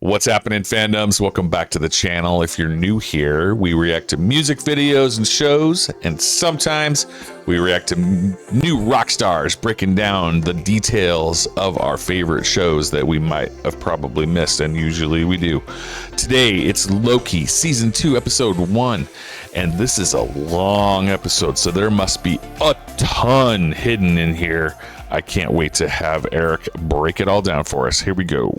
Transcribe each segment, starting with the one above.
What's happening, fandoms? Welcome back to the channel. If you're new here, we react to music videos and shows, and sometimes we react to new rock stars, breaking down the details of our favorite shows that we might have probably missed, and usually we do. Today, it's Loki, Season 2, Episode 1, and this is a long episode, so there must be a ton hidden in here. I can't wait to have Eric break it all down for us. Here we go.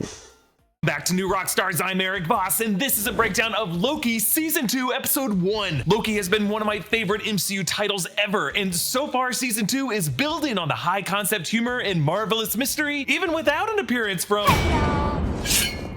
Back to New Rockstars, I'm Eric Voss, and this is a breakdown of Loki Season 2, Episode 1. Loki has been one of my favorite MCU titles ever, and so far Season 2 is building on the high concept humor and marvelous mystery, even without an appearance from...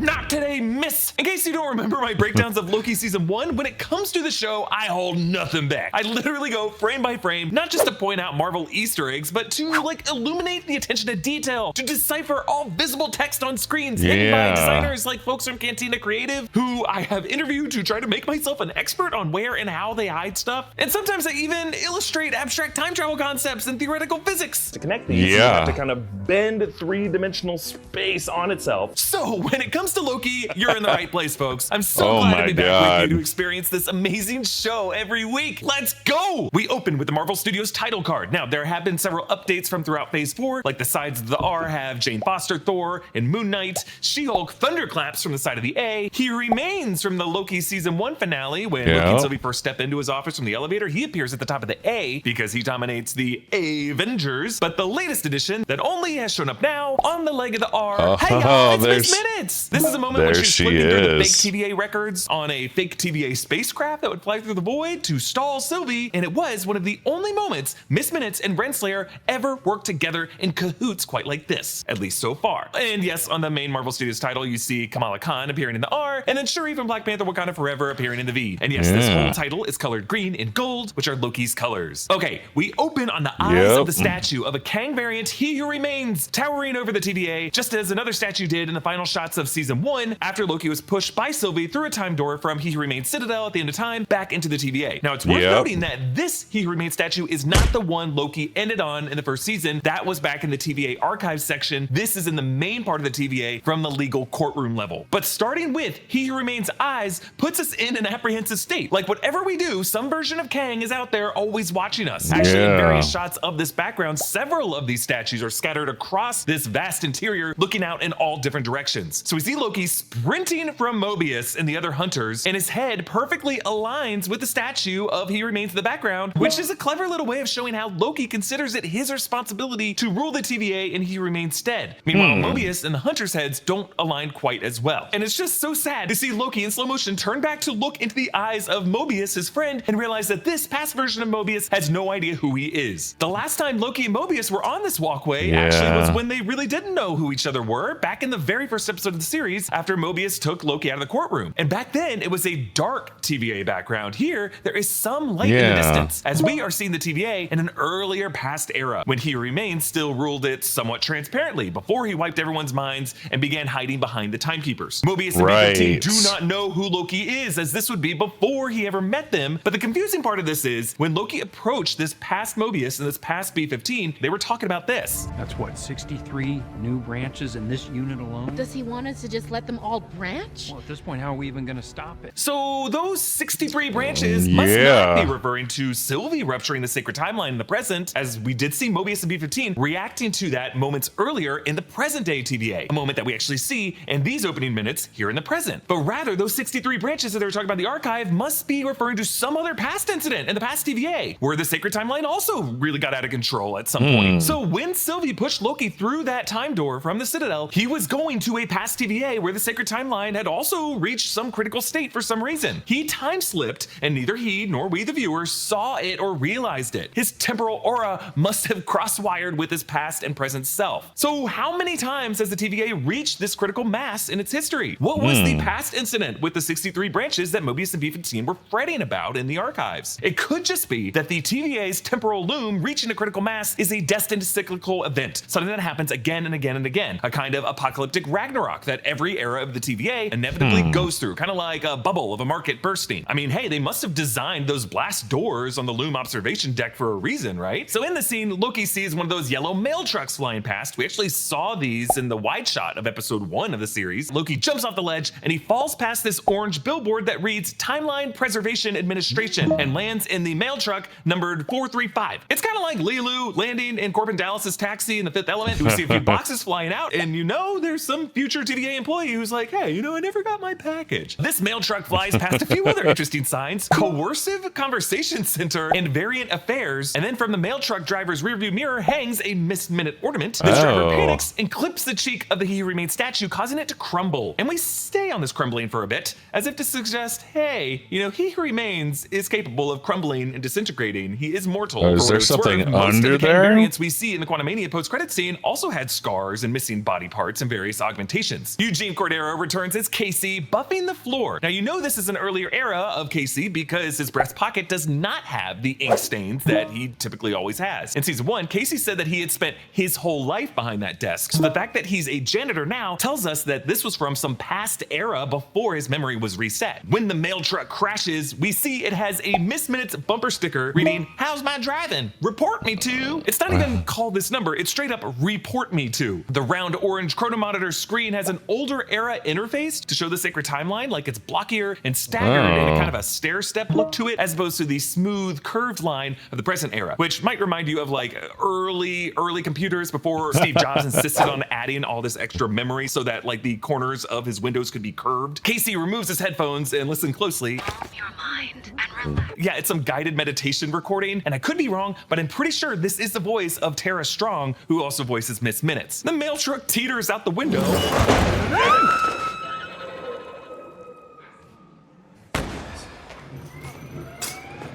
Not today, miss! In case you don't remember my breakdowns of Loki Season 1, when it comes to the show, I hold nothing back. I literally go frame by frame, not just to point out Marvel Easter eggs, but to illuminate the attention to detail, to decipher all visible text on screens hidden by designers like folks from Cantina Creative, who I have interviewed to try to make myself an expert on where and how they hide stuff. And sometimes I even illustrate abstract time travel concepts and theoretical physics. To connect these, you have to kind of bend three-dimensional space on itself. So when it comes to Loki, you're in the right place, folks. I'm so glad to be back with you to experience this amazing show every week. Let's go! We open with the Marvel Studios title card. Now, there have been several updates from throughout Phase 4, like the sides of the R have Jane Foster, Thor, and Moon Knight. She-Hulk thunderclaps from the side of the A. He remains from the Loki Season 1 finale, when Loki and Sylvie first step into his office from the elevator. He appears at the top of the A because he dominates the Avengers. But the latest edition that only has shown up now on the leg of the R. Hey y'all, it's Miss Minutes! This is a moment when she's flipping through the fake TVA records on a fake TVA spacecraft that would fly through the void to stall Sylvie, and it was one of the only moments Miss Minutes and Renslayer ever worked together in cahoots quite like this, at least so far. And yes, on the main Marvel Studios title, you see Kamala Khan appearing in the R, and then Shuri from Black Panther Wakanda Forever appearing in the V. And yes, this whole title is colored green and gold, which are Loki's colors. Okay, we open on the eyes of the statue of a Kang variant, He Who Remains, towering over the TVA, just as another statue did in the final shots of Season 1, after Loki was pushed by Sylvie through a time door from He Who Remains Citadel at the end of time back into the TVA. Now, it's worth noting that this He Who Remains statue is not the one Loki ended on in the first season. That was back in the TVA archives section. This is in the main part of the TVA from the legal courtroom level. But starting with He Who Remains eyes puts us in an apprehensive state. Like whatever we do, some version of Kang is out there always watching us. Actually, in various shots of this background, several of these statues are scattered across this vast interior, looking out in all different directions. So we see Loki sprinting from Mobius and the other hunters, and his head perfectly aligns with the statue of He Remains in the background, which is a clever little way of showing how Loki considers it his responsibility to rule the TVA in He Remains stead. Meanwhile, Mobius and the hunters' heads don't align quite as well. And it's just so sad to see Loki in slow motion turn back to look into the eyes of Mobius, his friend, and realize that this past version of Mobius has no idea who he is. The last time Loki and Mobius were on this walkway actually was when they really didn't know who each other were, back in the very first episode of the series after Mobius took Loki out of the courtroom. And back then, it was a dark TVA background. Here, there is some light in the distance, as we are seeing the TVA in an earlier past era, when He Remains still ruled it somewhat transparently, before he wiped everyone's minds and began hiding behind the timekeepers. Mobius and B-15 do not know who Loki is, as this would be before he ever met them. But the confusing part of this is, when Loki approached this past Mobius and this past B-15, they were talking about this. That's what, 63 new branches in this unit alone? Does he want us to just let them all branch? Well, at this point, how are we even going to stop it? So those 63 branches must not be referring to Sylvie rupturing the sacred timeline in the present, as we did see Mobius and B-15 reacting to that moments earlier in the present day TVA, a moment that we actually see in these opening minutes here in the present. But rather, those 63 branches that they were talking about in the archive must be referring to some other past incident in the past TVA, where the sacred timeline also really got out of control at some point. So when Sylvie pushed Loki through that time door from the Citadel, he was going to a past TVA where the sacred timeline had also reached some critical state for some reason. He time slipped, and neither he nor we the viewers saw it or realized it. His temporal aura must have cross-wired with his past and present self. So how many times has the TVA reached this critical mass in its history? What was the past incident with the 63 branches that Mobius and B-15 were fretting about in the archives? It could just be that the TVA's temporal loom reaching a critical mass is a destined cyclical event, something that happens again and again and again, a kind of apocalyptic Ragnarok that every era of the TVA inevitably goes through, kind of like a bubble of a market bursting. I mean, hey, they must have designed those blast doors on the Loom observation deck for a reason, right? So in the scene, Loki sees one of those yellow mail trucks flying past. We actually saw these in the wide shot of episode 1 of the series. Loki jumps off the ledge and he falls past this orange billboard that reads Timeline Preservation Administration and lands in the mail truck numbered 435. It's kind of like Lilu landing in Corbin Dallas's taxi in The Fifth Element. We see a few boxes flying out, and you know there's some future TVA employee who's like, hey, you know, I never got my package. This mail truck flies past a few other interesting signs: Coercive Conversation Center and Variant Affairs. And then from the mail truck driver's rearview mirror hangs a missed minute ornament. This driver panics and clips the cheek of the He Who Remains statue, causing it to crumble. And we stay on this crumbling for a bit, as if to suggest, hey, you know, He Who Remains is capable of crumbling and disintegrating. He is mortal. Is there something under there? Variants we see in the Quantumania post-credit scene also had scars and missing body parts and various augmentations. Eugene Cordero returns as Casey, buffing the floor. Now, you know this is an earlier era of Casey because his breast pocket does not have the ink stains that he typically always has. In season 1, Casey said that he had spent his whole life behind that desk. So the fact that he's a janitor now tells us that this was from some past era before his memory was reset. When the mail truck crashes, we see it has a Miss Minutes bumper sticker reading, "How's my driving? Report me to." It's not even called this number, it's straight up report me to. The round orange chronomonitor screen has an older era interface to show the sacred timeline, like it's blockier and staggered and a kind of a stair step look to it, as opposed to the smooth curved line of the present era, which might remind you of like early computers before Steve Jobs insisted on adding all this extra memory so that like the corners of his windows could be curved. Casey removes his headphones and listen closely. Your mind and relax. Yeah, it's some guided meditation recording, and I could be wrong, but I'm pretty sure this is the voice of Tara Strong, who also voices Miss Minutes. The mail truck teeters out the window.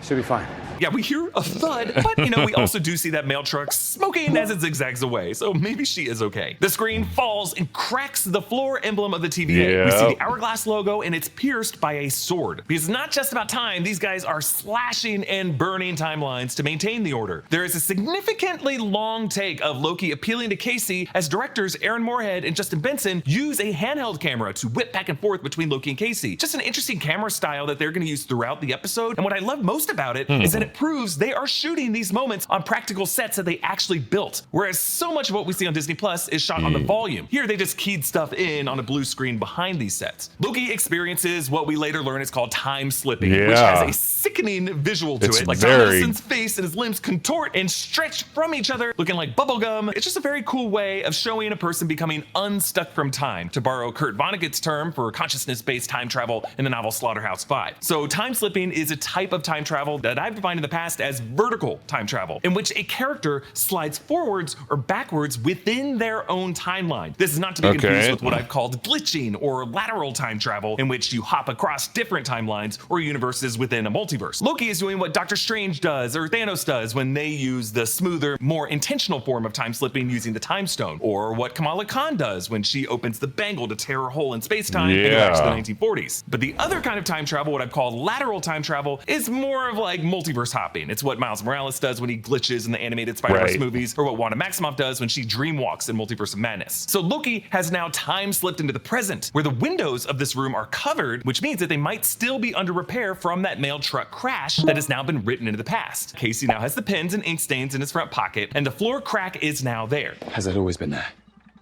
Should be fine. Yeah, we hear a thud, but you know, we also do see that mail truck smoking as it zigzags away, so maybe she is okay. The screen falls and cracks the floor emblem of the TVA. We see the hourglass logo and it's pierced by a sword. Because it's not just about time, these guys are slashing and burning timelines to maintain the order. There is a significantly long take of Loki appealing to Casey as directors Aaron Moorhead and Justin Benson use a handheld camera to whip back and forth between Loki and Casey. Just an interesting camera style that they're going to use throughout the episode, and what I love most about it is that it proves they are shooting these moments on practical sets that they actually built, whereas so much of what we see on Disney Plus is shot on the volume. Here they just keyed stuff in on a blue screen behind these sets. Loki experiences what we later learn is called time slipping, which has a sickening visual to it. Like Tom Hiddleston's face and his limbs contort and stretch from each other, looking like bubblegum. It's just a very cool way of showing a person becoming unstuck from time, to borrow Kurt Vonnegut's term for consciousness-based time travel in the novel Slaughterhouse-Five. So time slipping is a type of time travel that I've defined in the past as vertical time travel, in which a character slides forwards or backwards within their own timeline. This is not to be confused with what I've called glitching or lateral time travel, in which you hop across different timelines or universes within a multiverse. Loki is doing what Doctor Strange does or Thanos does when they use the smoother, more intentional form of time slipping using the time stone, or what Kamala Khan does when she opens the bangle to tear a hole in space-time and go back to the 1940s. But the other kind of time travel, what I've called lateral time travel, is more of like multiverse hopping. It's what Miles Morales does when he glitches in the animated Spider-Verse movies, or what Wanda Maximoff does when she dreamwalks in Multiverse of Madness. So Loki has now time slipped into the present, where the windows of this room are covered, which means that they might still be under repair from that mail truck crash that has now been written into the past. Casey now has the pens and ink stains in his front pocket, and the floor crack is now there. Has that always been there?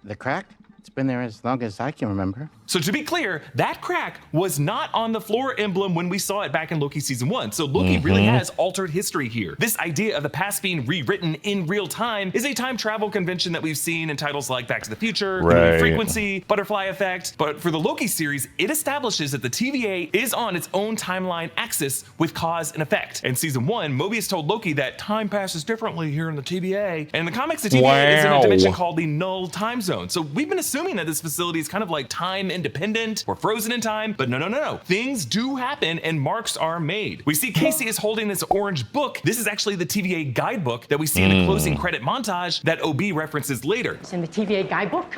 The crack? It's been there as long as I can remember. So to be clear, that crack was not on the floor emblem when we saw it back in Loki season 1. So Loki really has altered history here. This idea of the past being rewritten in real time is a time travel convention that we've seen in titles like Back to the Future, Frequency, Butterfly Effect. But for the Loki series, it establishes that the TVA is on its own timeline axis with cause and effect. In season 1, Mobius told Loki that time passes differently here in the TVA. And in the comics, the TVA is in a dimension called the null time zone. So we've been assuming that this facility is kind of like time independent or frozen in time, but no. Things do happen and marks are made. We see Casey is holding this orange book. This is actually the TVA guidebook that we see in the closing credit montage that OB references later. It's in the TVA guidebook.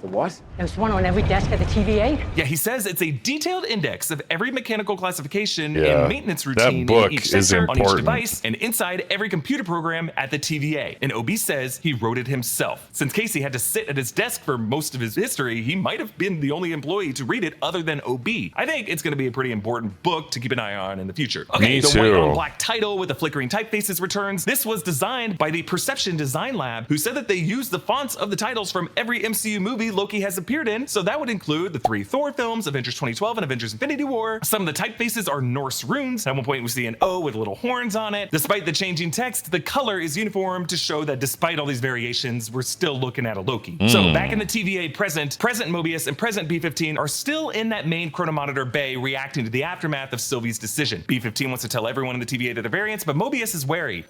The what? There's one on every desk at the TVA. Yeah, he says it's a detailed index of every mechanical classification Yeah, and maintenance routine that book in each is sector, on each important. device, and inside every computer program at the TVA. And OB says he wrote it himself. Since Casey had to sit at his desk for most of his history, he might have been the only employee to read it other than OB. I think it's going to be a pretty important book to keep an eye on in the future. Okay, Me the too. white on black title with the flickering typefaces returns. This was designed by the Perception Design Lab, who said that they used the fonts of the titles from every MCU movie Loki has appeared in. So that would include the 3 Thor films, Avengers 2012 and Avengers Infinity War. Some of the typefaces are Norse runes. At one point we see an O with little horns on it. Despite the changing text, the color is uniform to show that despite all these variations, we're still looking at a Loki. So back in the TVA present Mobius and present B-15 are still in that main chronomonitor bay reacting to the aftermath of Sylvie's decision. B-15 wants to tell everyone in the TVA that they're variants, but Mobius is wary.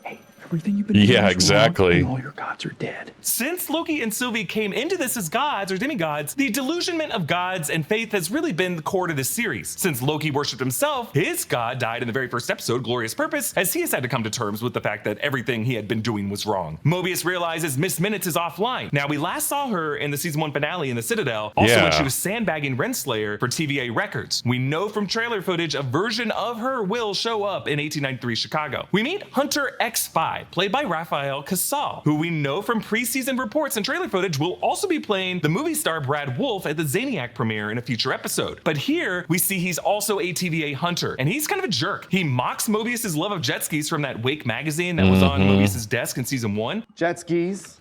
Everything you've been doing Yeah, is exactly. wrong, and all your gods are dead. Since Loki and Sylvie came into this as gods or demigods, the delusionment of gods and faith has really been the core to this series. Since Loki worshipped himself, his god died in the very first episode, Glorious Purpose, as he has had to come to terms with the fact that everything he had been doing was wrong. Mobius realizes Miss Minutes is offline. Now, we last saw her in the season 1 finale in the Citadel, also when Yeah. she was sandbagging Renslayer for TVA records. We know from trailer footage a version of her will show up in 1893 Chicago. We meet Hunter X5, played by Raphael Casal, who we know from preseason reports and trailer footage will also be playing the movie star Brad Wolfe at the Zaniac premiere in a future episode. But here we see he's also a TVA hunter, and he's kind of a jerk. He mocks Mobius's love of jet skis from that Wake magazine that was on Mobius's desk in season 1. Jet skis,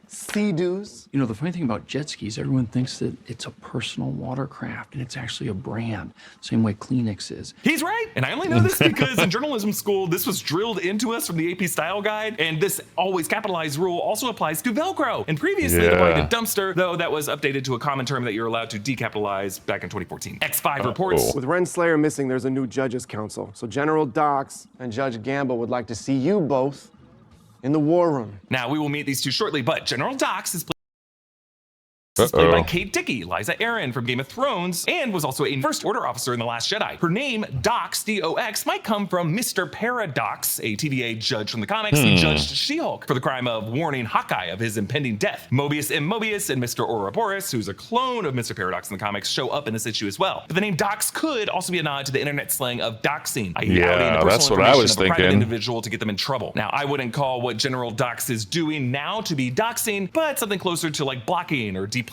Sea-Doos. You know, the funny thing about jet skis, everyone thinks that it's a personal watercraft, and it's actually a brand, same way Kleenex is. He's right, and I only know this because in journalism school, this was drilled into us from the AP Style Guide, and this always capitalized rule also applies to Velcro. And previously, the word dumpster, though that was updated to a common term that you're allowed to decapitalize back in 2014. X5 reports. With Renslayer missing, there's a new judges council. So General Dox and Judge Gamble would like to see you both in the war room. Now, we will meet these two shortly, but General Dox is played by Kate Dickie, Liza Aaron from Game of Thrones, and was also a First Order officer in The Last Jedi. Her name, Dox, D-O-X, might come from Mr. Paradox, a TVA judge from the comics who judged She-Hulk for the crime of warning Hawkeye of his impending death. Mobius and Mr. Ouroboros, who's a clone of Mr. Paradox in the comics, show up in this issue as well. But the name Dox could also be a nod to the internet slang of doxing, i.e. outing the that's personal what I information was of a private thinking. individual to get them in trouble. Now, I wouldn't call what General Dox is doing now to be doxing, but something closer to like blocking or deplatforming.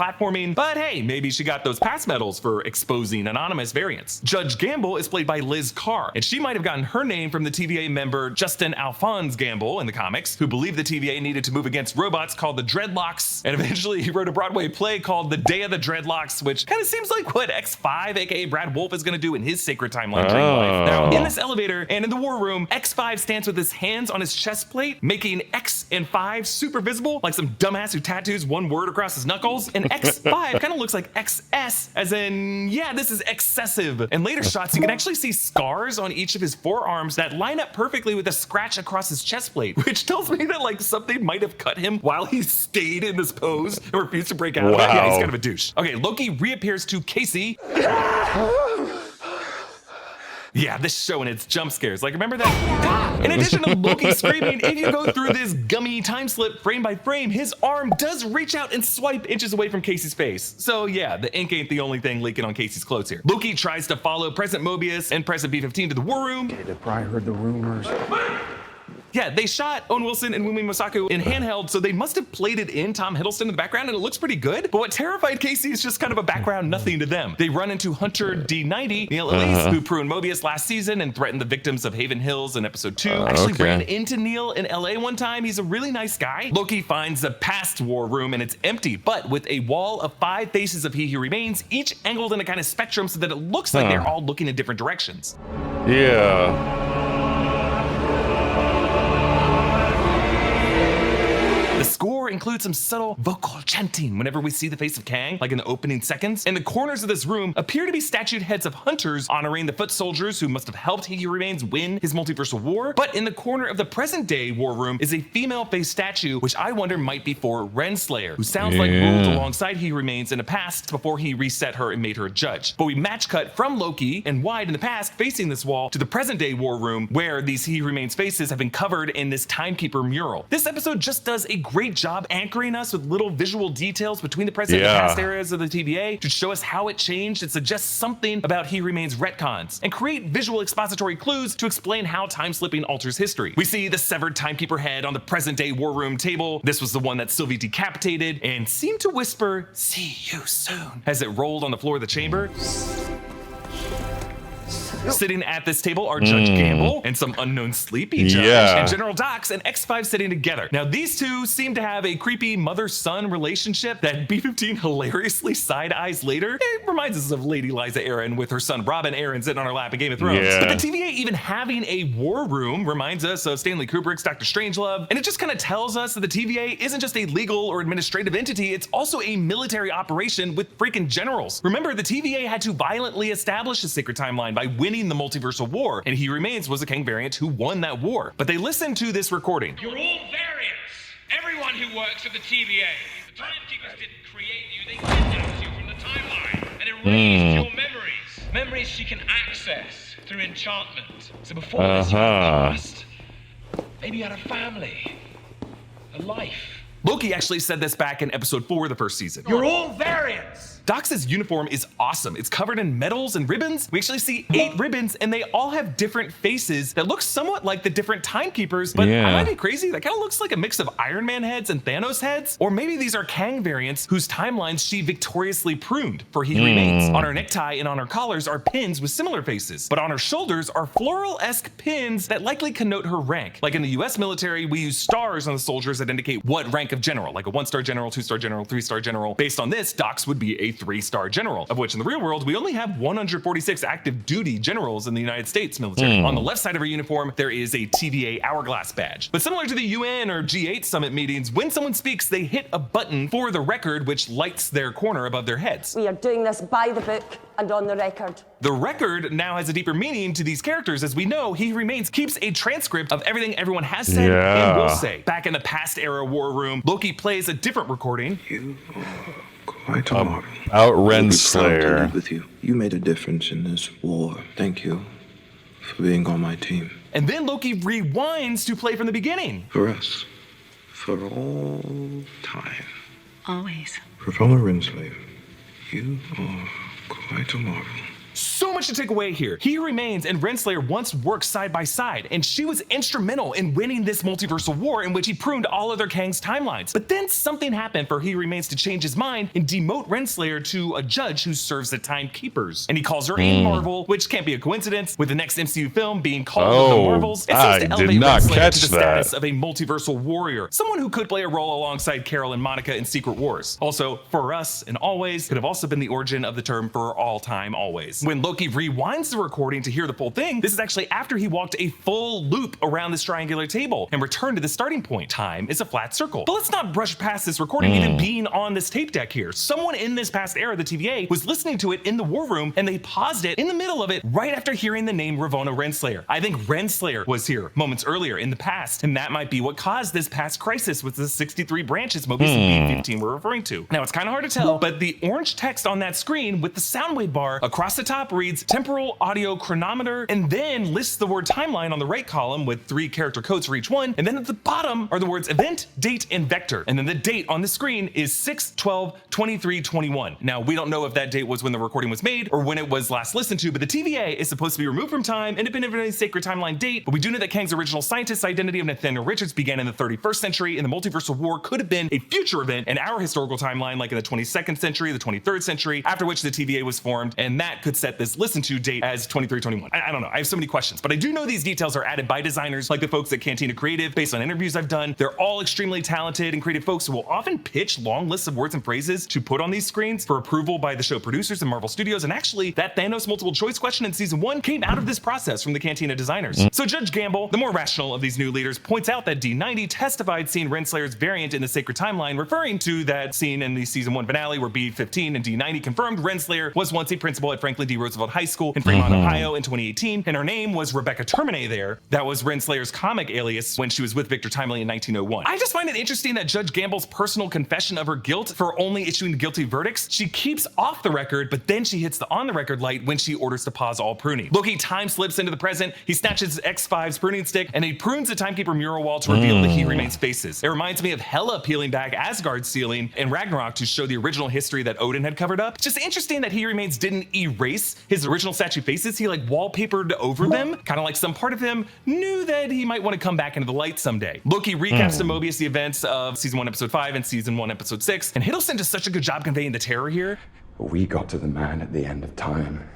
But hey, maybe she got those pass medals for exposing anonymous variants. Judge Gamble is played by Liz Carr, and she might have gotten her name from the TVA member Justin Alphonse Gamble in the comics, who believed the TVA needed to move against robots called the Dreadlocks, and eventually he wrote a Broadway play called The Day of the Dreadlocks, which kind of seems like what X5, aka Brad Wolfe, is going to do in his sacred timeline during life. Now, in this elevator and in the war room, X5 stands with his hands on his chest plate, making X and 5 super visible, like some dumbass who tattoos one word across his knuckles, and X5 kind of looks like XS, as in, yeah, this is excessive. In later shots, you can actually see scars on each of his forearms that line up perfectly with a scratch across his chest plate, which tells me that like something might have cut him while he stayed in this pose and refused to break out of it. Yeah, he's kind of a douche. Okay, Loki reappears to Casey. Yeah, this show and its jump scares. Like, remember that? In addition to Loki screaming, if you go through this gummy time slip frame by frame, his arm does reach out and swipe inches away from Casey's face. So yeah, the ink ain't the only thing leaking on Casey's clothes here. Loki tries to follow President Mobius and President B-15 to the war room. The Pry heard the rumors. Yeah, they shot Owen Wilson and Wumi Mosaku in handheld, so they must have plated in Tom Hiddleston in the background, and it looks pretty good. But what terrified Casey is just kind of a background nothing to them. They run into Hunter D90, Neil Elise, who pruned Mobius last season and threatened the victims of Haven Hills in episode 2. Actually ran into Neil in LA one time. He's a really nice guy. Loki finds the past war room, and it's empty, but with a wall of 5 faces of He Who Remains, each angled in a kind of spectrum so that it looks like they're all looking in different directions. Yeah. The score includes some subtle vocal chanting whenever we see the face of Kang, like in the opening seconds. And the corners of this room appear to be statued heads of hunters honoring the foot soldiers who must have helped He Who Remains win his multiversal war. But in the corner of the present day war room is a female face statue, which I wonder might be for Renslayer, who sounds like ruled alongside He Who Remains in the past before he reset her and made her a judge. But we match cut from Loki and wide in the past facing this wall to the present day war room where these He Who Remains faces have been covered in this timekeeper mural. This episode just does a great job anchoring us with little visual details between the present and the past eras of the TVA to show us how it changed and suggest something about He Remains retcons, and create visual expository clues to explain how time slipping alters history. We see the severed timekeeper head on the present day war room table. This was the one that Sylvie decapitated and seemed to whisper, "See you soon," as it rolled on the floor of the chamber. Sitting at this table are Judge Gamble and some unknown sleepy judge, and General Dox and X5 sitting together. Now, these two seem to have a creepy mother-son relationship that B-15 hilariously side-eyes later. It reminds us of Lady Liza Aaron with her son Robin Aaron sitting on her lap in Game of Thrones. But the TVA even having a war room reminds us of Stanley Kubrick's Dr. Strangelove, and it just kind of tells us that the TVA isn't just a legal or administrative entity, it's also a military operation with freaking generals. Remember, the TVA had to violently establish a sacred timeline by winning the multiversal war, and He Remains was a Kang variant who won that war. But they listened to this recording. You're all variants. Everyone who works at the TVA. The timekeepers didn't create you, they kidnapped you from the timeline and erased your memories. Memories she can access through enchantment. So before this, you had a past. Maybe you had a family, a life. Loki actually said this back in episode 4 of the first season. You're all variants. Dox's uniform is awesome. It's covered in medals and ribbons. We actually see 8 ribbons, and they all have different faces that look somewhat like the different timekeepers, but I might be crazy. That kind of looks like a mix of Iron Man heads and Thanos heads. Or maybe these are Kang variants whose timelines she victoriously pruned, for He Remains. On her necktie and on her collars are pins with similar faces, but on her shoulders are floral-esque pins that likely connote her rank. Like in the US military, we use stars on the soldiers that indicate what rank of general, like a 1-star general, 2-star general, 3-star general. Based on this, Dox would be a 3-star general, of which in the real world, we only have 146 active duty generals in the United States military. On the left side of her uniform, there is a TVA hourglass badge. But similar to the UN or G8 summit meetings, when someone speaks, they hit a button for the record, which lights their corner above their heads. We are doing this by the book and on the record. The record now has a deeper meaning to these characters. As we know, He Remains keeps a transcript of everything everyone has said and will say. Back in the past era war room, Loki plays a different recording. You are quite a marvel. Out Renslayer. With you. You made a difference in this war. Thank you for being on my team. And then Loki rewinds to play from the beginning. For us. For all time. Always. Professor Renslayer, you are quite a marvel. So much to take away here. He Remains and Renslayer once worked side by side, and she was instrumental in winning this multiversal war in which he pruned all other Kang's timelines. But then something happened for He Remains to change his mind and demote Renslayer to a judge who serves the timekeepers. And he calls her a Marvel, which can't be a coincidence, with the next MCU film being called The Marvels. It seems to elevate Renslayer to the status of a multiversal warrior, someone who could play a role alongside Carol and Monica in Secret Wars. Also, for us and always could have also been the origin of the term for all time always. When Loki rewinds the recording to hear the full thing, this is actually after he walked a full loop around this triangular table and returned to the starting point. Time is a flat circle. But let's not brush past this recording even being on this tape deck here. Someone in this past era of the TVA was listening to it in the war room, and they paused it in the middle of it right after hearing the name Ravonna Renslayer. I think Renslayer was here moments earlier in the past, and that might be what caused this past crisis with the 63 branches Mobius and B-15 were referring to. Now, it's kind of hard to tell, but the orange text on that screen with the sound wave bar across the top reads temporal audio chronometer, and then lists the word timeline on the right column with 3 character codes for each one, and then at the bottom are the words event, date, and vector, and then the date on the screen is 6/12/23/21. Now, we don't know if that date was when the recording was made or when it was last listened to, but the TVA is supposed to be removed from time, independent of any sacred timeline date, but we do know that Kang's original scientist identity of Nathaniel Richards began in the 31st century, and the multiversal war could have been a future event in our historical timeline, like in the 22nd century, the 23rd century, after which the TVA was formed, and that could set this listen to date as 23/21. I don't know, I have so many questions, but I do know these details are added by designers like the folks at Cantina Creative. Based on interviews I've done, they're all extremely talented and creative folks who will often pitch long lists of words and phrases to put on these screens for approval by the show producers and Marvel Studios, and actually that Thanos multiple choice question in season 1 came out of this process from the Cantina designers. So Judge Gamble, the more rational of these new leaders, points out that D90 testified seeing Renslayer's variant in the sacred timeline, referring to that scene in the season 1 finale where B-15 and D90 confirmed Renslayer was once a principal at Franklin D. Teddy Roosevelt High School in Fremont, Ohio in 2018, and her name was Rebecca Termine there. That was Renslayer's comic alias when she was with Victor Timely in 1901. I just find it interesting that Judge Gamble's personal confession of her guilt for only issuing guilty verdicts, she keeps off the record, but then she hits the on the record light when she orders to pause all pruning. Loki time slips into the present, he snatches X5's pruning stick, and he prunes the Timekeeper mural wall to reveal the He Remains faces. It reminds me of Hela peeling back Asgard's ceiling in Ragnarok to show the original history that Odin had covered up. It's just interesting that He Remains didn't erase his original statue faces, he like wallpapered over them, kind of like some part of him knew that he might want to come back into the light someday. Loki recaps to Mobius the events of season 1 episode 5 and season 1 episode 6, and Hiddleston does such a good job conveying the terror here. We got to the man at the end of time,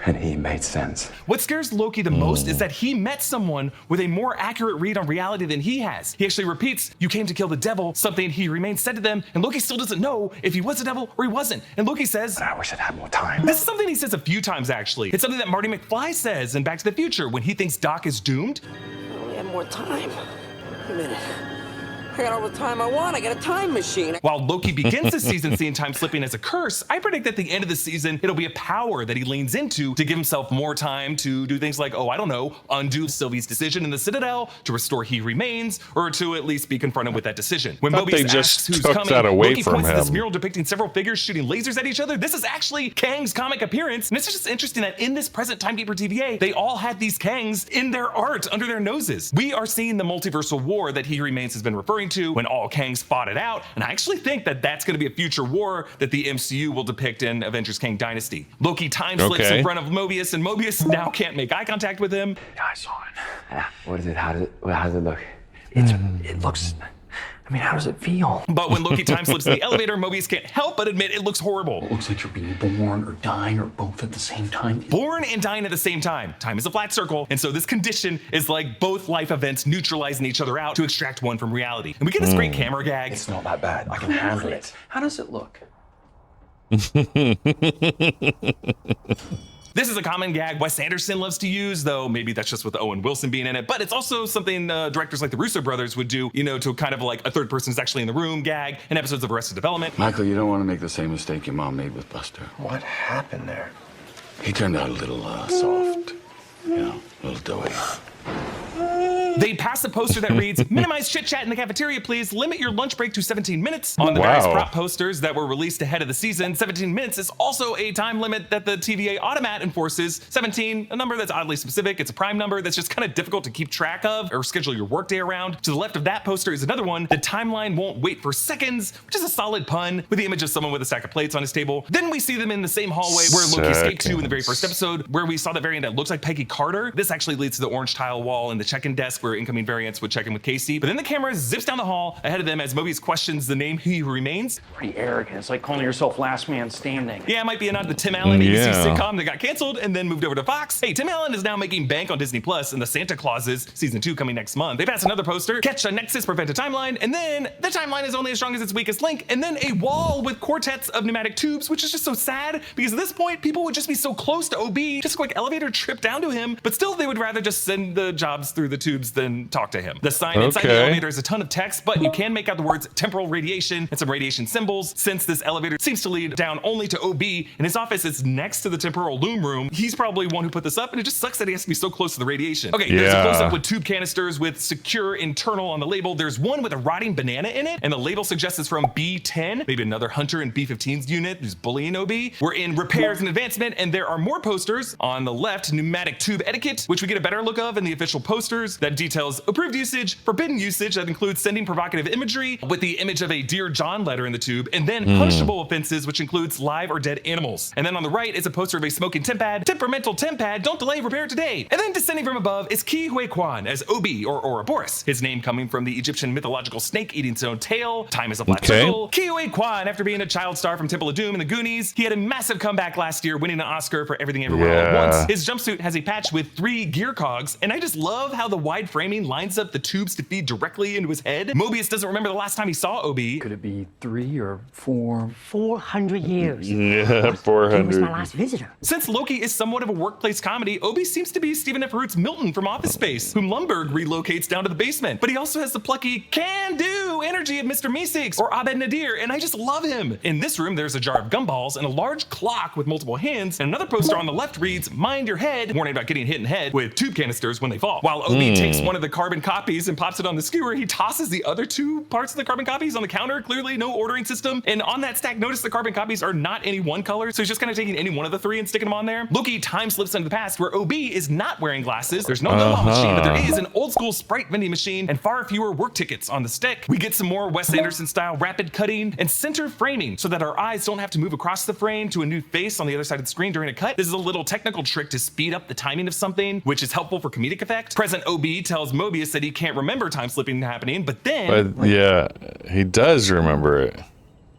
and he made sense. What scares Loki the most is that he met someone with a more accurate read on reality than he has. He actually repeats, "You came to kill the devil," something He Remains said to them, and Loki still doesn't know if he was the devil or he wasn't. And Loki says, I wish I'd had more time. This is something he says a few times actually. It's something that Marty McFly says in Back to the Future when he thinks Doc is doomed. I only have more time. Wait a minute. I got all the time I want. I got a time machine. While Loki begins the season seeing time slipping as a curse, I predict at the end of the season, it'll be a power that he leans into to give himself more time to do things like, oh, I don't know, undo Sylvie's decision in the Citadel, to restore He Remains, or to at least be confronted with that decision. When Mobius asks who's coming, Loki points to this mural depicting several figures shooting lasers at each other. This is actually Kang's comic appearance, and it's just interesting that in this present Timekeeper TVA, they all had these Kangs in their art under their noses. We are seeing the multiversal war that He Remains has been referring to when all Kangs fought it out, and I actually think that that's going to be a future war that the MCU will depict in Avengers Kang Dynasty. Loki time slips in front of Mobius, and Mobius now can't make eye contact with him. Yeah, I saw it. Yeah, what is it? How does it look? It looks... I mean, how does it feel? But when Loki time slips in the elevator, Mobius can't help but admit it looks horrible. It looks like you're being born or dying or both at the same time. Born and dying at the same time. Time is a flat circle, and so this condition is like both life events neutralizing each other out to extract one from reality. And we get this great camera gag. It's not that bad. I can handle it. How does it look? This is a common gag Wes Anderson loves to use, though maybe that's just with Owen Wilson being in it, but it's also something directors like the Russo brothers would do, you know, to kind of like a third person is actually in the room gag in episodes of Arrested Development. Michael, you don't want to make the same mistake your mom made with Buster. What happened there? He turned out a little soft, you know, a little doughy. They passed a poster that reads, minimize chit chat in the cafeteria, please. Limit your lunch break to 17 minutes. On the various prop posters that were released ahead of the season, 17 minutes is also a time limit that the TVA automat enforces. 17, a number that's oddly specific. It's a prime number that's just kind of difficult to keep track of or schedule your workday around. To the left of that poster is another one. The timeline won't wait for seconds, which is a solid pun with the image of someone with a stack of plates on his table. Then we see them in the same hallway where Loki escaped to in the very first episode, where we saw the variant that looks like Peggy Carter. This actually leads to the orange tile wall in the check-in desk where incoming variants would check in with Casey. But then the camera zips down the hall ahead of them as Mobius questions the name He Remains. Pretty arrogant. It's like calling yourself last man standing. Yeah, it might be a nod to Tim Allen ABC sitcom that got canceled and then moved over to Fox. Hey, Tim Allen is now making bank on Disney Plus and the Santa Clauses season 2 coming next month. They pass another poster, catch a nexus, prevent a timeline, and then the timeline is only as strong as its weakest link, and then a wall with quartets of pneumatic tubes, which is just so sad because at this point people would just be so close to OB, just a quick elevator trip down to him, but still they would rather just send the jobs through the tubes than talk to him. The sign inside the elevator is a ton of text, but you can make out the words temporal radiation and some radiation symbols. Since this elevator seems to lead down only to OB and his office is next to the temporal loom room, he's probably one who put this up, and it just sucks that he has to be so close to the radiation. Okay, there's a close-up with tube canisters with secure internal on the label. There's one with a rotting banana in it, and the label suggests it's from B10, maybe another Hunter in B15's unit who's bullying OB. We're in repairs and advancement, and there are more posters. On the left, pneumatic tube etiquette, which we get a better look of in the official posters that details approved usage, forbidden usage that includes sending provocative imagery with the image of a Dear John letter in the tube, and then punishable offenses, which includes live or dead animals. And then on the right is a poster of a smoking tempad, temperamental tempad, don't delay, repair today. And then descending from above is Ki Hui Kwan as Obi or Ouroboros, his name coming from the Egyptian mythological snake eating its own tail. Time is a flat circle. Ki Hui Kwan, after being a child star from Temple of Doom and the Goonies, he had a massive comeback last year, winning an Oscar for Everything Everywhere All at Once. His jumpsuit has a patch with 3 gear cogs, and I just love how the wide framing lines up the tubes to feed directly into his head. Mobius doesn't remember the last time he saw OB. Could it be 3 or 4? 400 years. Yeah, 400. He was my last visitor. Since Loki is somewhat of a workplace comedy, OB seems to be Stephen F. Root's Milton from Office Space, whom Lumbergh relocates down to the basement. But he also has the plucky can-do energy of Mr. Meeseeks or Abed Nadir, and I just love him. In this room, there's a jar of gumballs and a large clock with multiple hands, and another poster on the left reads, "Mind your head," warning about getting hit in the head with tube canisters when they fall. While Obi takes one of the carbon copies and pops it on the skewer, he tosses the other 2 parts of the carbon copies on the counter. Clearly no ordering system. And on that stack, notice the carbon copies are not any one color, so he's just kind of taking any one of the 3 and sticking them on there. Loki time slips into the past where OB is not wearing glasses. There's no gumball machine, but there is an old school Sprite vending machine and far fewer work tickets on the stick. We get some more Wes Anderson style rapid cutting and center framing so that our eyes don't have to move across the frame to a new face on the other side of the screen during a cut. This is a little technical trick to speed up the timing of something, which is helpful for comedic effect. President OB tells Mobius that he can't remember time slipping happening, but then... But yeah, he does remember it.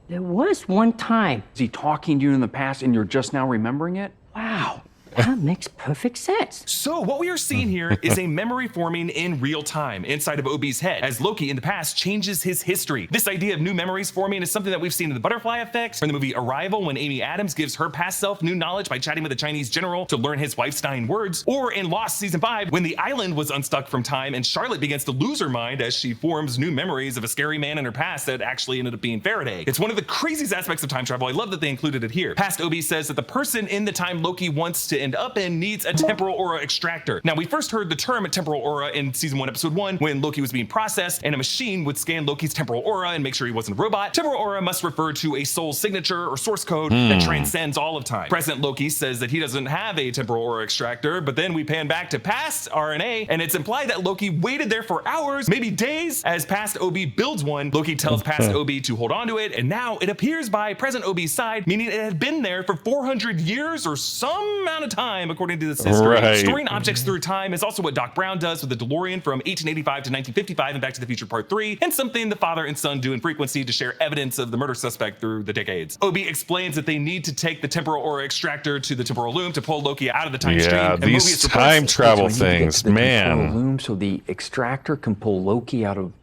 There was one time. Is he talking to you in the past and you're just now remembering it? Wow. That makes perfect sense. So what we are seeing here is a memory forming in real time inside of OB's head as Loki in the past changes his history. This idea of new memories forming is something that we've seen in the Butterfly Effect, or in the movie Arrival when Amy Adams gives her past self new knowledge by chatting with a Chinese general to learn his wife's dying words, or in Lost Season 5 when the island was unstuck from time and Charlotte begins to lose her mind as she forms new memories of a scary man in her past that actually ended up being Faraday. It's one of the craziest aspects of time travel. I love that they included it here. Past OB says that the person in the time Loki wants to end up in needs a temporal aura extractor. Now, we first heard the term temporal aura in Season 1, Episode 1 when Loki was being processed and a machine would scan Loki's temporal aura and make sure he wasn't a robot. Temporal aura must refer to a soul signature or source code that transcends all of time. President Loki says that he doesn't have a temporal aura extractor, but then we pan back to past RNA and it's implied that Loki waited there for hours, maybe days, as past OB builds one. Loki tells past OB to hold on to it, and now it appears by present OB's side, meaning it had been there for 400 years or some amount of time, according to this history. Right. Storing objects through time is also what Doc Brown does with the DeLorean from 1885 to 1955 and Back to the Future Part 3, and something the father and son do in Frequency to share evidence of the murder suspect through the decades. OB explains that they need to take the temporal aura extractor to the temporal loom to pull Loki out of the time stream. Yeah, these time travel things, man. Loom so the extractor can pull Loki out of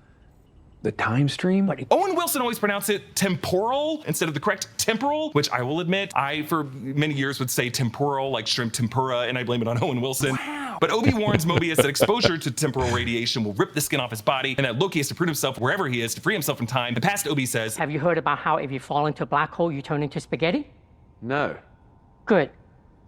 the time stream? Owen Wilson always pronounced it temporal instead of the correct temporal, which I will admit, I for many years would say temporal, like shrimp tempura, and I blame it on Owen Wilson. Wow. But Obi warns Mobius that exposure to temporal radiation will rip the skin off his body, and that Loki has to prune himself wherever he is to free himself from time. The past Obi says, Have you heard about how if you fall into a black hole, you turn into spaghetti? No. Good.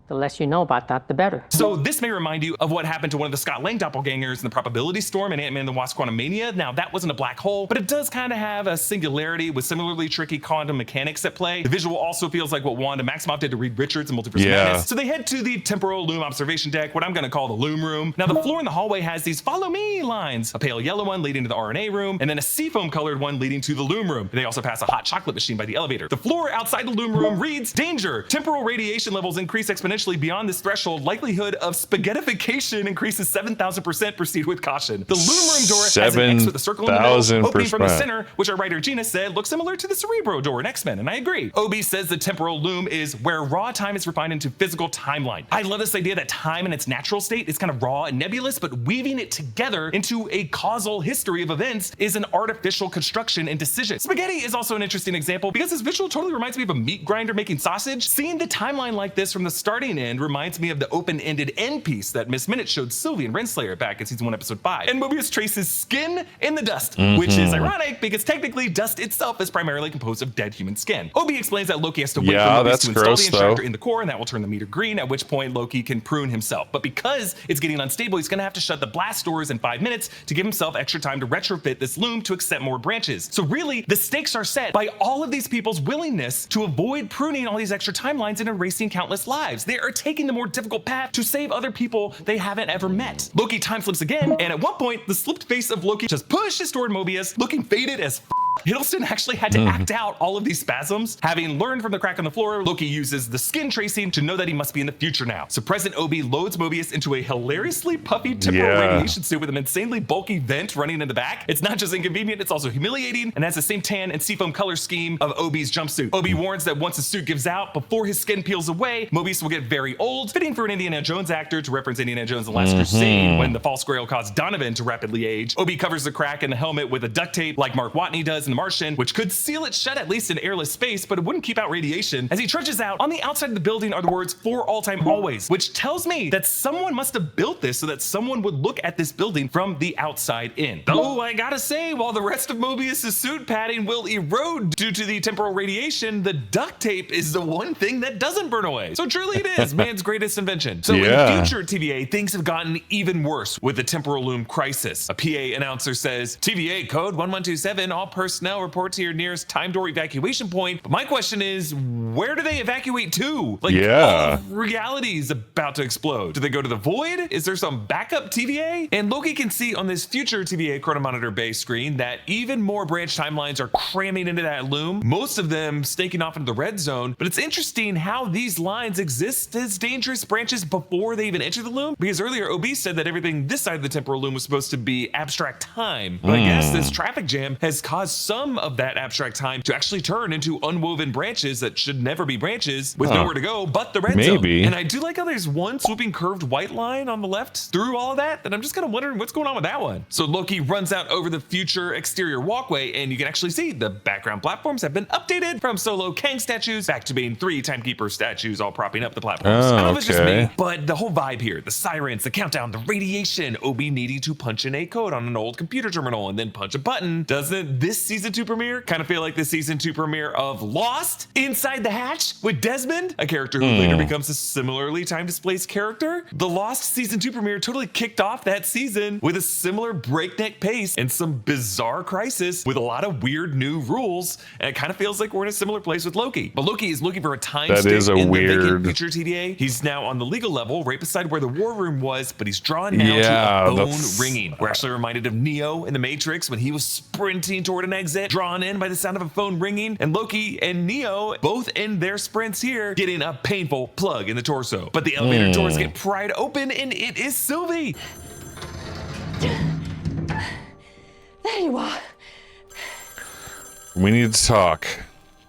The less you know about that, the better. So this may remind you of what happened to one of the Scott Lang doppelgangers in the Probability Storm in Ant-Man and the Wasp: Quantumania. Now, that wasn't a black hole, but it does kind of have a singularity with similarly tricky quantum mechanics at play. The visual also feels like what Wanda Maximoff did to Reed Richards in Multiverse Madness. So they head to the temporal loom observation deck, what I'm going to call the loom room. Now, the floor in the hallway has these follow me lines, a pale yellow one leading to the RNA room, and then a seafoam colored one leading to the loom room. They also pass a hot chocolate machine by the elevator. The floor outside the loom room reads, danger, temporal radiation levels increase exponentially beyond this threshold. Likelihood of spaghettification increases 7,000%. Proceed with caution. The loom room door has an X with a circle in the middle, opening from the center, which our writer Gina said looks similar to the Cerebro door in X-Men, and I agree. Obi says the temporal loom is where raw time is refined into physical timeline. I love this idea that time in its natural state is kind of raw and nebulous, but weaving it together into a causal history of events is an artificial construction and decision. Spaghetti is also an interesting example because this visual totally reminds me of a meat grinder making sausage. Seeing the timeline like this from the starting end reminds me of the open-ended end piece that Miss Minute showed Sylvie and Renslayer back in Season 1, Episode 5. And Mobius traces skin in the dust, which is ironic because technically dust itself is primarily composed of dead human skin. Obi explains that Loki has to wait for Mobius to install the extractor in the core, and that will turn the meter green, at which point Loki can prune himself. But because it's getting unstable, he's gonna have to shut the blast doors in 5 minutes to give himself extra time to retrofit this loom to accept more branches. So really, the stakes are set by all of these people's willingness to avoid pruning all these extra timelines and erasing countless lives. They are taking the more difficult path to save other people they haven't ever met. Loki time slips again, and at one point, the slipped face of Loki just pushes toward Mobius, looking faded as Hiddleston actually had to act out all of these spasms. Having learned from the crack on the floor, Loki uses the skin tracing to know that he must be in the future now. So President Obi loads Mobius into a hilariously puffy temporal radiation suit with an insanely bulky vent running in the back. It's not just inconvenient, it's also humiliating, and has the same tan and seafoam color scheme of Obi's jumpsuit. Obi warns that once the suit gives out, before his skin peels away, Mobius will get very old, fitting for an Indiana Jones actor to reference Indiana Jones' The Last Crusade when the false grail caused Donovan to rapidly age. Obi covers the crack in the helmet with a duct tape like Mark Watney does in the Martian, which could seal it shut at least in airless space, but it wouldn't keep out radiation. As he trudges out, on the outside of the building are the words "for all time always," which tells me that someone must have built this so that someone would look at this building from the outside in. Though I gotta say, while the rest of Mobius' suit padding will erode due to the temporal radiation, the duct tape is the one thing that doesn't burn away. So truly it is man's greatest invention. So in future TVA, things have gotten even worse with the temporal loom crisis. A PA announcer says, TVA code 1127, all personnel report to your nearest time door evacuation point. But my question is, where do they evacuate to? Like, all of reality is about to explode. Do they go to the void? Is there some backup TVA? And Loki can see on this future TVA chronomonitor bay screen that even more branch timelines are cramming into that loom, most of them snaking off into the red zone. But it's interesting how these lines exist as dangerous branches before they even enter the loom, because earlier OB said that everything this side of the temporal loom was supposed to be abstract time. But I guess this traffic jam has caused some of that abstract time to actually turn into unwoven branches that should never be branches with nowhere to go but the red zone. And I do like how there's one swooping curved white line on the left through all of that, and I'm just kind of wondering what's going on with that one. So Loki runs out over the future exterior walkway, and you can actually see the background platforms have been updated from solo Kang statues back to being 3 Timekeeper statues all propping up the platforms. I don't know if it's just me, but the whole vibe here, the sirens, the countdown, the radiation, OB needing to punch in a code on an old computer terminal and then punch a button. Doesn't this season 2 premiere kind of feel like the season 2 premiere of Lost Inside the Hatch with Desmond, a character who later becomes a similarly time displaced character? The Lost season 2 premiere totally kicked off that season with a similar breakneck pace and some bizarre crisis with a lot of weird new rules, and it kind of feels like we're in a similar place with Loki. But Loki is looking for a time stick in the vacant future TVA. He's now on the legal level right beside where the war room was, but he's drawn now to a phone ringing. We're actually reminded of Neo in the Matrix when he was sprinting toward an exit, drawn in by the sound of a phone ringing, and Loki and Neo both in their sprints here getting a painful plug in the torso. But the elevator doors get pried open, and it is Sylvie. There you are. We need to talk.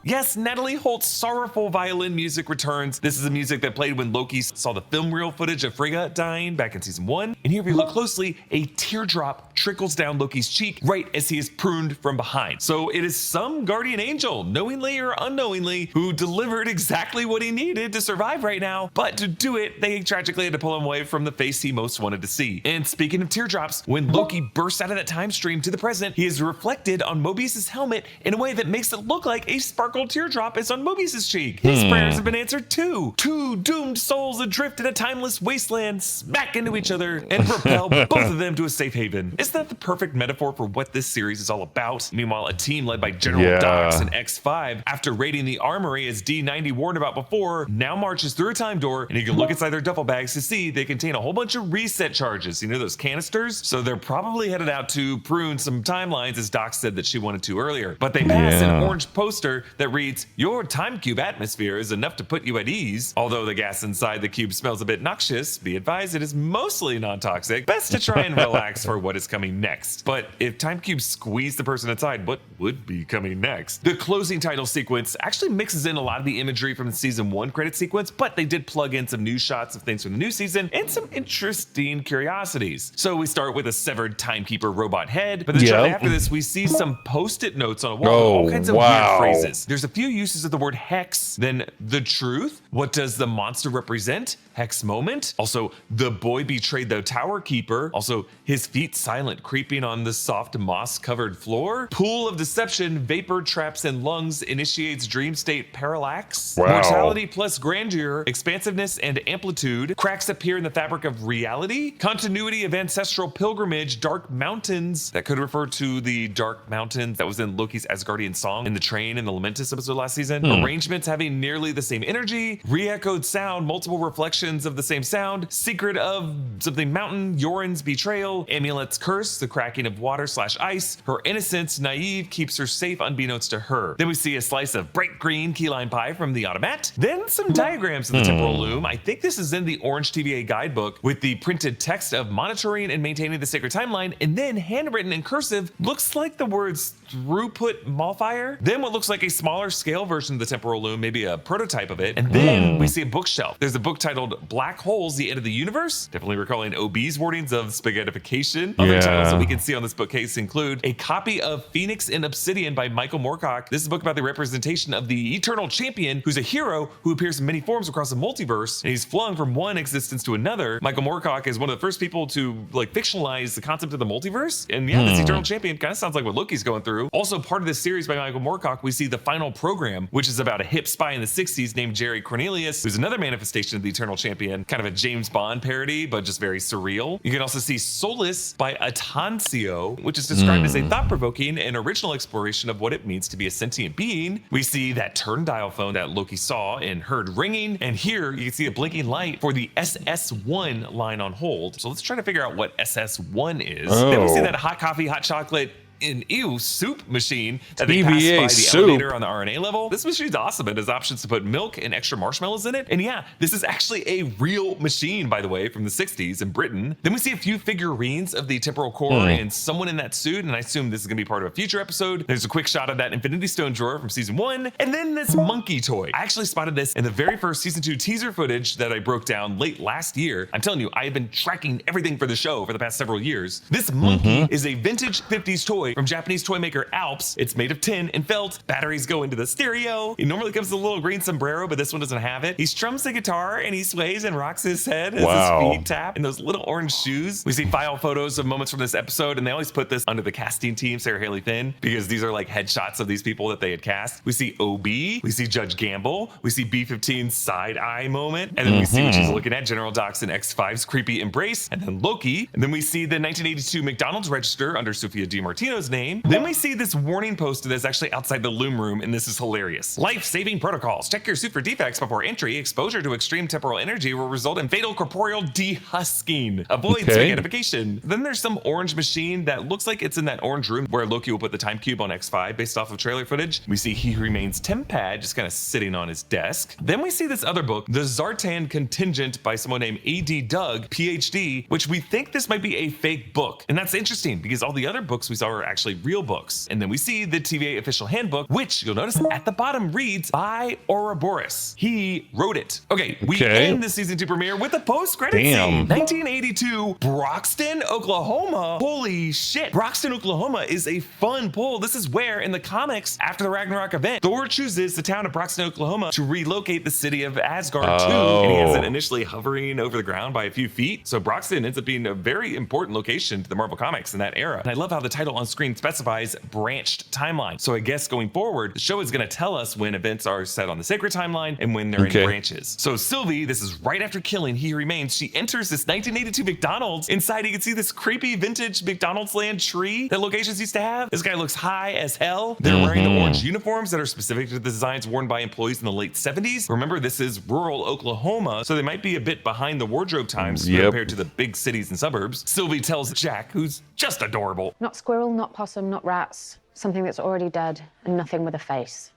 Yes, Natalie Holt's sorrowful violin music returns. This is the music that played when Loki saw the film reel footage of Frigga dying back in season 1. And here, if you look closely, a teardrop trickles down Loki's cheek right as he is pruned from behind. So it is some guardian angel, knowingly or unknowingly, who delivered exactly what he needed to survive right now. But to do it, they tragically had to pull him away from the face he most wanted to see. And speaking of teardrops, when Loki bursts out of that time stream to the present, he is reflected on Mobius's helmet in a way that makes it look like a sparkle teardrop is on Mobius's cheek. His prayers have been answered too. 2 doomed souls adrift in a timeless wasteland smack into each other and propel both of them to a safe haven. Isn't that the perfect metaphor for what this series is all about? Meanwhile, a team led by General Dox and X5, after raiding the armory as D90 warned about before, now marches through a time door, and you can look inside their duffel bags to see they contain a whole bunch of reset charges. You know those canisters? So they're probably headed out to prune some timelines, as Doc said that she wanted to earlier. But they pass an orange poster that reads, "Your time cube atmosphere is enough to put you at ease. Although the gas inside the cube smells a bit noxious, be advised it is mostly non-toxic. Best to try and relax for what is coming next." But if time cubes squeeze the person inside, what would be coming next? The closing title sequence actually mixes in a lot of the imagery from the season 1 credit sequence, but they did plug in some new shots of things from the new season and some interesting curiosities. So we start with a severed timekeeper robot head, but then shortly after this, we see some post-it notes on a wall, all kinds of weird phrases. There's a few uses of the word hex, then the truth. What does the monster represent? Hex moment. Also, the boy betrayed the tower keeper. Also, his feet silent, creeping on the soft moss-covered floor. Pool of deception, vapor traps and lungs, initiates dream state parallax. Mortality plus grandeur, expansiveness and amplitude. Cracks appear in the fabric of reality. Continuity of ancestral pilgrimage, dark mountains. That could refer to the dark mountains that was in Loki's Asgardian song in the train in the Lamentus episode last season. Arrangements having nearly the same energy. Re-echoed sound, multiple reflections of the same sound. Secret of something mountain, Yoren's betrayal. Amulet's curse, the cracking of water / ice. Her innocence, naive, keeps her safe unbeknownst to her. Then we see a slice of bright green key lime pie from the automat. Then some diagrams of the temporal loom. I think this is in the Orange TVA guidebook with the printed text of monitoring and maintaining the sacred timeline, and then handwritten in cursive, looks like the words throughput Malfire. Then what looks like a smaller scale version of the temporal loom, maybe a prototype of it. And then we see a bookshelf. There's a book titled called Black Holes, the End of the Universe. Definitely recalling OB's warnings of spaghettification. Other titles that we can see on this bookcase include a copy of Phoenix in Obsidian by Michael Moorcock. This is a book about the representation of the Eternal Champion, who's a hero who appears in many forms across the multiverse, and he's flung from one existence to another. Michael Moorcock is one of the first people to like fictionalize the concept of the multiverse. And yeah, this Eternal Champion kind of sounds like what Loki's going through. Also part of this series by Michael Moorcock, we see The Final Program, which is about a hip spy in the 60s named Jerry Cornelius, who's another manifestation of the Eternal Champion, kind of a James Bond parody, but just very surreal. You can also see Solace by Atancio, which is described as a thought-provoking and original exploration of what it means to be a sentient being. We see that turn dial phone that Loki saw and heard ringing, and here you can see a blinking light for the SS1 line on hold. So let's try to figure out what SS1 is. Then we see that hot coffee, hot chocolate, an soup machine that they pass by the elevator on the RNA level. This machine's awesome. It has options to put milk and extra marshmallows in it. And yeah, this is actually a real machine, by the way, from the 60s in Britain. Then we see a few figurines of the temporal core and someone in that suit, and I assume this is gonna be part of a future episode. There's a quick shot of that Infinity Stone drawer from season 1, and then this monkey toy. I actually spotted this in the very first season 2 teaser footage that I broke down late last year. I'm telling you, I have been tracking everything for the show for the past several years. This monkey is a vintage 50s toy from Japanese toy maker Alps. It's made of tin and felt. Batteries go into the stereo. It normally comes with a little green sombrero, but this one doesn't have it. He strums the guitar and he sways and rocks his head as his feet tap in those little orange shoes. We see file photos of moments from this episode, and they always put this under the casting team, Sarah Haley Finn, because these are like headshots of these people that they had cast. We see OB, we see Judge Gamble, we see B-15's side eye moment, and then we see what she's looking at, General Dox and X5's creepy embrace, and then Loki, and then we see the 1982 McDonald's register under Sophia DiMartino's name. Then we see this warning poster that's actually outside the loom room, and this is hilarious. Life-saving protocols. Check your suit for defects before entry. Exposure to extreme temporal energy will result in fatal corporeal dehusking. Avoid spaghettification. Then there's some orange machine that looks like it's in that orange room where Loki will put the time cube on X5 based off of trailer footage. We see He Who Remains Tempad just kind of sitting on his desk. Then we see this other book, The Zartan Contingent by someone named A.D. Doug, PhD, which we think this might be a fake book. And that's interesting because all the other books we saw are actually real books. And then we see the TVA official handbook, which you'll notice at the bottom reads by Ouroboros. He wrote it. Okay, we end the season 2 premiere with a post-credit scene. 1982, Broxton, Oklahoma. Holy shit. Broxton, Oklahoma is a fun pull. This is where, in the comics, after the Ragnarok event, Thor chooses the town of Broxton, Oklahoma to relocate the city of Asgard to, and he has it initially hovering over the ground by a few feet. So Broxton ends up being a very important location to the Marvel Comics in that era. And I love how the title on screen specifies branched timeline. So I guess going forward, the show is going to tell us when events are set on the sacred timeline and when they're in branches. So Sylvie, this is right after killing He Who Remains, she enters this 1982 McDonald's. Inside, you can see this creepy vintage McDonald's land tree that locations used to have. This guy looks high as hell. They're wearing the orange uniforms that are specific to the designs worn by employees in the late 70s. Remember, this is rural Oklahoma, so they might be a bit behind the wardrobe times compared to the big cities and suburbs. Sylvie tells Jack, who's just adorable. Not squirrel, not possum, not rats. Something that's already dead and nothing with a face.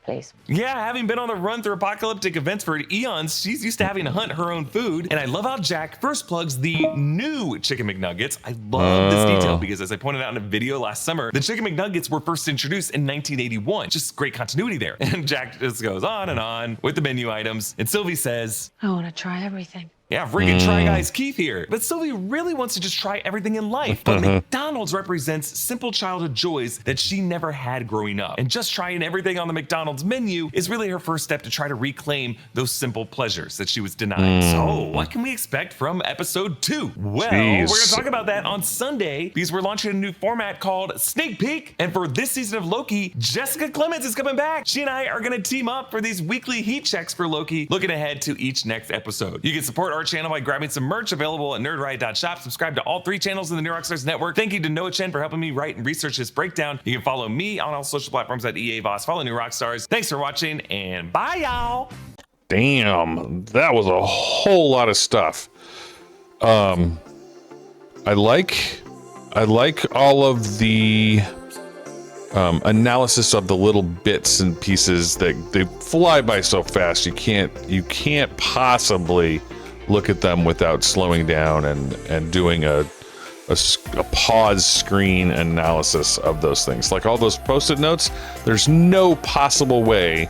Please. Yeah, having been on the run through apocalyptic events for eons, she's used to having to hunt her own food. And I love how Jack first plugs the new Chicken McNuggets. I love this detail because, as I pointed out in a video last summer, the Chicken McNuggets were first introduced in 1981. Just great continuity there. And Jack just goes on and on with the menu items. And Sylvie says, I want to try everything. Yeah, freaking Try Guys Keith here. But Sylvie really wants to just try everything in life. But McDonald's represents simple childhood joys that she never had growing up. And just trying everything on the McDonald's menu is really her first step to try to reclaim those simple pleasures that she was denied. So what can we expect from episode 2? Well, we're gonna talk about that on Sunday because we're launching a new format called Sneak Peek. And for this season of Loki, Jessica Clemens is coming back. She and I are gonna team up for these weekly heat checks for Loki, looking ahead to each next episode. You can support our channel by grabbing some merch available at nerdriot.shop. Subscribe to all 3 channels in the New Rockstars network. Thank you to Noah Chen for helping me write and research this breakdown. You can follow me on all social platforms at EA Voss. Follow New Rockstars. Thanks for watching, and bye, y'all. Damn, that was a whole lot of stuff. I like all of the analysis of the little bits and pieces that they fly by so fast. You can't possibly look at them without slowing down and doing a pause screen analysis of those things. Like all those post-it notes, there's no possible way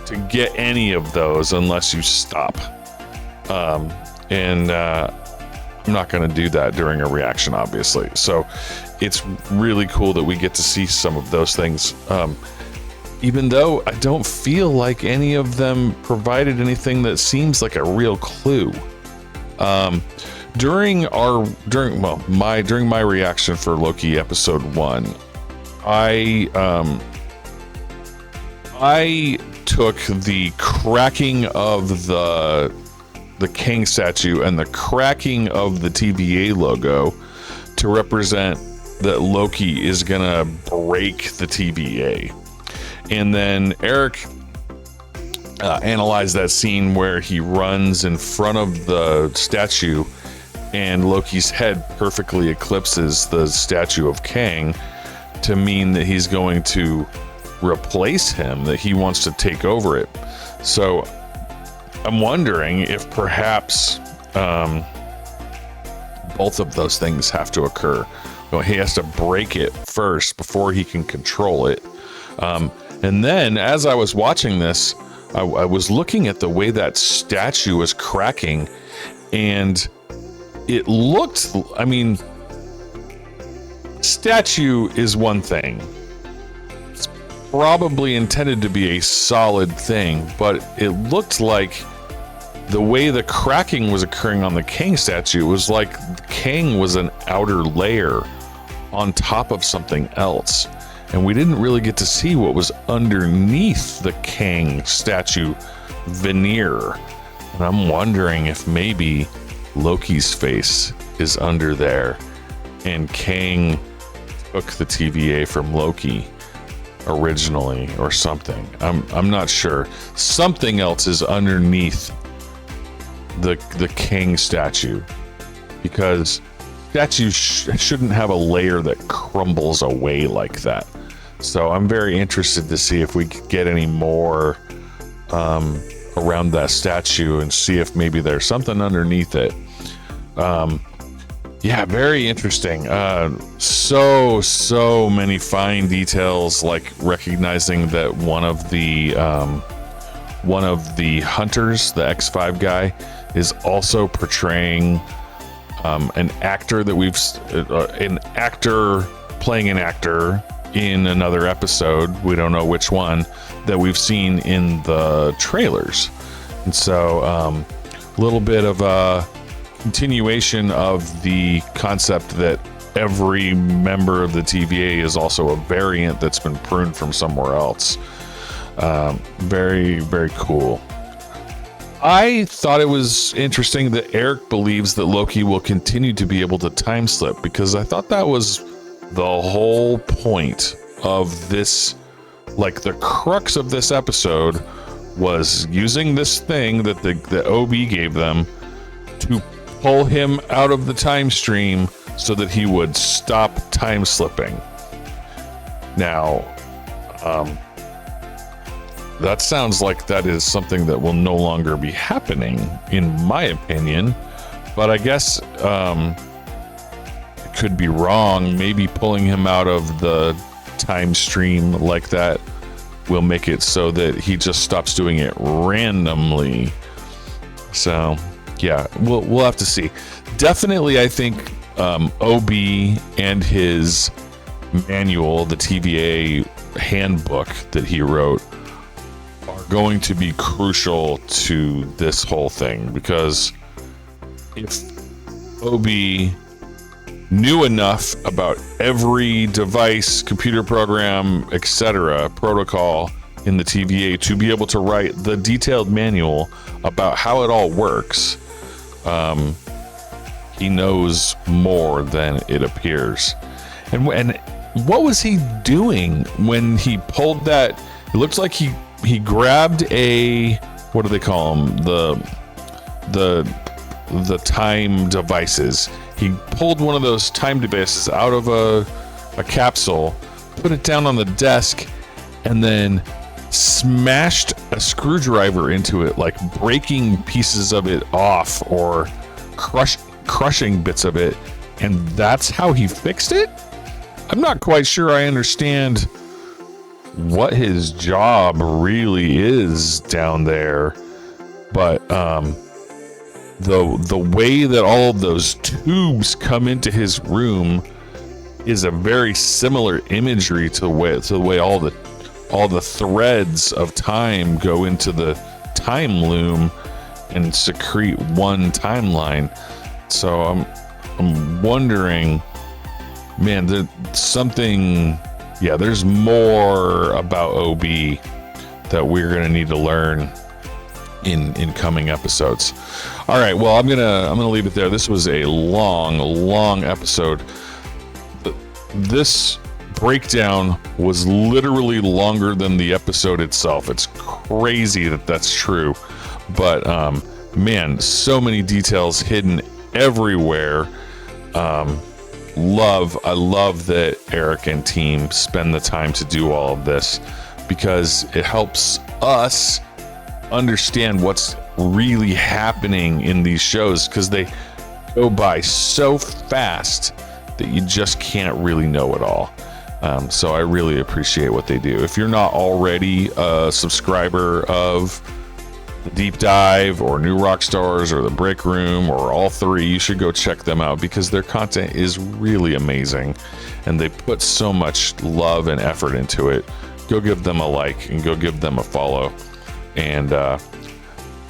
to get any of those unless you stop. And I'm not going to do that during a reaction, obviously. So it's really cool that we get to see some of those things. Even though I don't feel like any of them provided anything that seems like a real clue. During my reaction for Loki episode 1, I took the cracking of the king statue and the cracking of the TVA logo to represent that Loki is gonna break the TVA. And then Eric analyzed that scene where he runs in front of the statue and Loki's head perfectly eclipses the statue of Kang to mean that he's going to replace him, that he wants to take over it. So I'm wondering if perhaps both of those things have to occur. Well, he has to break it first before he can control it. And then as I was watching this, I was looking at the way that statue was cracking, and it looked, I mean, statue is one thing. It's probably intended to be a solid thing, but it looked like the way the cracking was occurring on the Kang statue was like Kang was an outer layer on top of something else. And we didn't really get to see what was underneath the Kang statue veneer. And I'm wondering if maybe Loki's face is under there and Kang took the TVA from Loki originally or something. I'm not sure. Something else is underneath the Kang statue, because statues shouldn't have a layer that crumbles away like that. So I'm very interested to see if we could get any more around that statue and see if maybe there's something underneath it. Yeah, very interesting. So many fine details, like recognizing that one of the hunters, the X5 guy, is also portraying an actor that an actor playing an actor in another episode, we don't know which one, that we've seen in the trailers. And so a little bit of a continuation of the concept that every member of the TVA is also a variant that's been pruned from somewhere else. Very, very cool. I thought it was interesting that Eric believes that Loki will continue to be able to time slip, because I thought that was the whole point of this, like the crux of this episode was using this thing that the OB gave them to pull him out of the time stream so that he would stop time slipping. Now, that sounds like that is something that will no longer be happening, in my opinion. But I guess it could be wrong. Maybe pulling him out of the time stream like that will make it so that he just stops doing it randomly. So, yeah, we'll have to see. Definitely, I think OB and his manual, the TVA handbook that he wrote, are going to be crucial to this whole thing, because if OB knew enough about every device, computer program, etc., protocol in the TVA to be able to write the detailed manual about how it all works, he knows more than it appears. And what was he doing when he pulled that? It looks like he grabbed a, what do they call them? The time devices. He pulled one of those time devices out of a capsule, put it down on the desk, and then smashed a screwdriver into it, like breaking pieces of it off or crushing bits of it. And that's how he fixed it? I'm not quite sure I understand what his job really is down there, but the way that all of those tubes come into his room is a very similar imagery to the way all the threads of time go into the time loom and secrete one timeline. So I'm wondering, man, there's more about OB that we're gonna need to learn in coming episodes. All right, well, I'm gonna leave it there. This was a long episode. This breakdown was literally longer than the episode itself. It's crazy that that's true, but man, so many details hidden everywhere. I love that Eric and team spend the time to do all of this, because it helps us understand what's really happening in these shows, because they go by so fast that you just can't really know it all. So I really appreciate what they do. If you're not already a subscriber of the Deep Dive or New Rockstars or the Break Room or all three, you should go check them out, because their content is really amazing and they put so much love and effort into it. Go give them a like and go give them a follow, and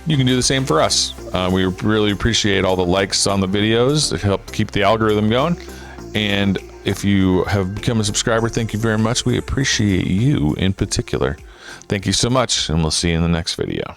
you can do the same for us. We really appreciate all the likes on the videos. It helps keep the algorithm going. And if you have become a subscriber, thank you very much. We appreciate you in particular. Thank you so much, and we'll see you in the next video.